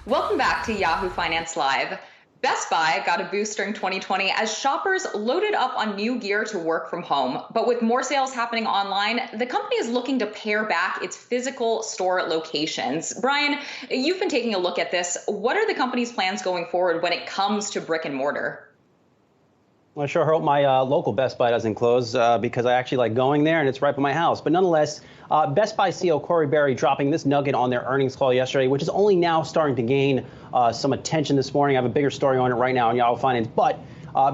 Welcome back to Yahoo Finance Live. Best Buy got a boost during 2020 as shoppers loaded up on new gear to work from home. But with more sales happening online, the company is looking to pare back its physical store locations. Brian, you've been taking a look at this. What are the company's plans going forward when it comes to brick and mortar? Well, I sure hope my local Best Buy doesn't close because I actually like going there and it's right by my house. But nonetheless, Best Buy CEO Corey Berry dropping this nugget on their earnings call yesterday, which is only now starting to gain some attention this morning. I have a bigger story on it right now on Yahoo Finance. But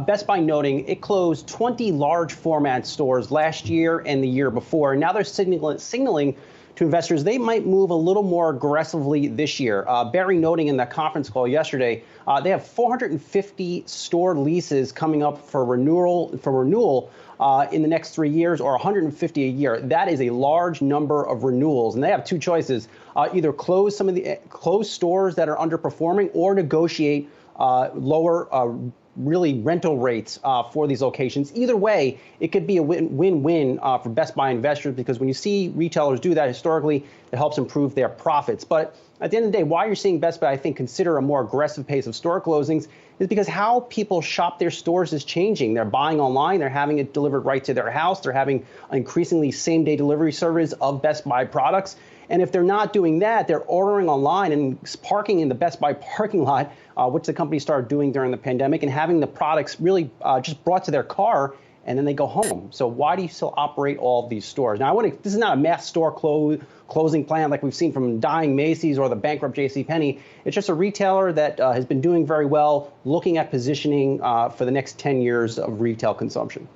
Best Buy noting it closed 20 large format stores last year and the year before. And now they're signaling to investors they might move a little more aggressively this year. Berry noting in the conference call yesterday, they have 450 store leases coming up for renewal in the next 3 years, or 150 a year. That is a large number of renewals, and they have two choices: either close close stores that are underperforming, or negotiate lower really rental rates for these locations. Either way, it could be a win-win for Best Buy investors, because when you see retailers do that historically, it helps improve their profits. But at the end of the day, why you're seeing Best Buy, I think, consider a more aggressive pace of store closings is because how people shop their stores is changing. They're buying online. They're having it delivered right to their house. They're having increasingly same-day delivery service of Best Buy products. And if they're not doing that, they're ordering online and parking in the Best Buy parking lot, which the company started doing during the pandemic, and having the products really just brought to their car, and then they go home. So why do you still operate all of these stores? Now, this is not a mass store closing plan like we've seen from dying Macy's or the bankrupt JCPenney. It's just a retailer that has been doing very well, looking at positioning for the next 10 years of retail consumption.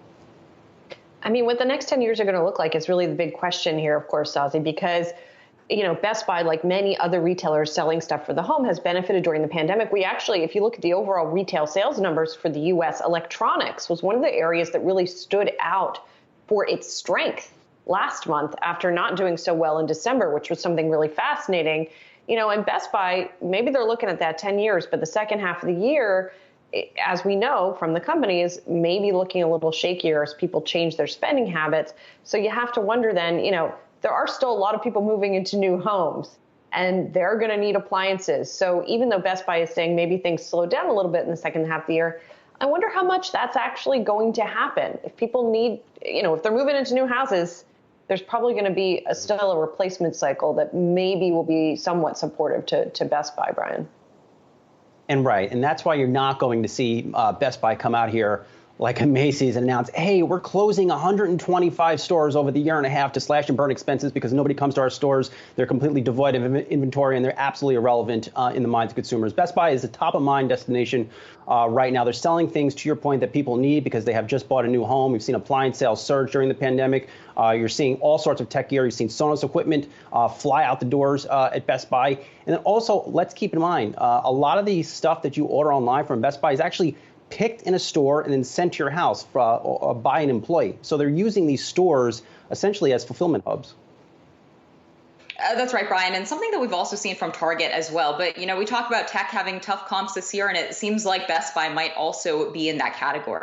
I mean, what the next 10 years are going to look like is really the big question here, of course, Sozzi, because Best Buy, like many other retailers selling stuff for the home, has benefited during the pandemic. We actually, if you look at the overall retail sales numbers for the U.S., electronics was one of the areas that really stood out for its strength last month after not doing so well in December, which was something really fascinating. And Best Buy, maybe they're looking at that 10 years, but the second half of the year, as we know from the company, is maybe looking a little shakier as people change their spending habits. So you have to wonder then, there are still a lot of people moving into new homes, and they're going to need appliances. So even though Best Buy is saying maybe things slow down a little bit in the second half of the year, I wonder how much that's actually going to happen. If people need, if they're moving into new houses, there's probably going to be still a replacement cycle that maybe will be somewhat supportive to Best Buy, Brian. And that's why you're not going to see Best Buy come out here like a Macy's and announce, hey, we're closing 125 stores over the year and a half to slash and burn expenses because nobody comes to our stores. They're completely devoid of inventory, and they're absolutely irrelevant in the minds of consumers. Best Buy is a top-of-mind destination right now. They're selling things, to your point, that people need because they have just bought a new home. We've seen appliance sales surge during the pandemic. You're seeing all sorts of tech gear. You've seen Sonos equipment fly out the doors at Best Buy. And then also, let's keep in mind, a lot of the stuff that you order online from Best Buy is actually picked in a store and then sent to your house by an employee. So they're using these stores essentially as fulfillment hubs. That's right, Brian, and something that we've also seen from Target as well. But, we talk about tech having tough comps this year, and it seems like Best Buy might also be in that category.